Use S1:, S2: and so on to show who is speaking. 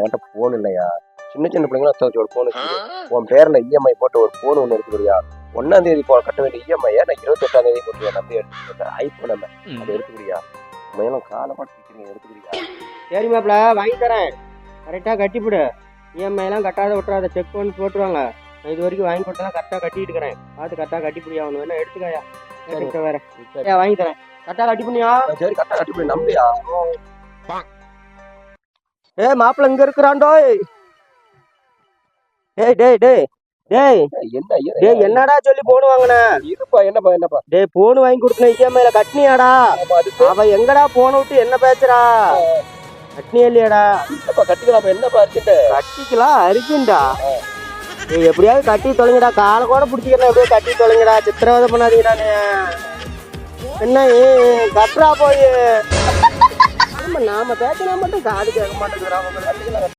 S1: என்கிட்ட போன் இல்லையா? சின்ன சின்ன பிள்ளைங்களும் ஒரு போன் இருக்கு. உன் பேர்ல இஎம்ஐ போட்டு ஒரு போன் ஒண்ணு இருக்குறியா? 1ஆம் தேதி கட்ட வேண்டிய இஎம்ஐ நான் 28ஆம் தேதி போட்டு நம்பி எடுத்துக்கிட்டேன். ஐபோன் அதை எடுத்துக்கிறியா? மேலும் காலமா திக்கிறீங்க, எடுத்துக்கிறியா?
S2: சரி மாப்பிள்ள, வாங்கி தரேன். கரெக்டாக கட்டிவிடு. இஎம்ஐ எல்லாம் கட்டாத விட்டுறாத, செக் பண்ணி போட்டுருவாங்க. நான் இது வரைக்கும் வாங்கி கொடுத்தா கரெக்டாக கட்டிட்டு இருக்கிறேன். பார்த்து கரெக்டாக கட்டிப்பிடியா? ஒன்று வேணா எடுத்துக்காயா? எடுத்துக்கிட்ட வேற வாங்கி தரேன். கரெக்டாக கட்டிப்பிடியா?
S1: சரி, கரெக்டாக கட்டிப்பிடி. நம்பியா?
S2: மாப்பிள்ள இங்க இருக்கிறான்டோ. டேய் டேய் டேய் டேய் டேய், என்னடா சொல்லி போன் வாங்கின?
S1: என்னப்பா?
S2: டேய், போன் வாங்கி கொடுத்தேன், இஎம்ஐல கட்டினியாடா? அவ எங்கடா போன விட்டு என்ன பேசுறா? கட்டினியா இல்லையாடா?
S1: கட்டிக்கலாம். என்னப்பா அர்ஜென்ட்?
S2: கட்டிக்கலாம் அர்ஜென்டா? டேய், எப்படியாவது கட்டி தொலைங்கடா. காலை கூட பிடிச்சிக்கிறேன், எப்படியோ கட்டி தொலைங்கடா. சித்திரவதை பண்ணாதீங்கடா. என்ன கட்டுறா போய்? நாம பேசினா மட்டும் காது கேட்க மாட்டேங்கிறான்.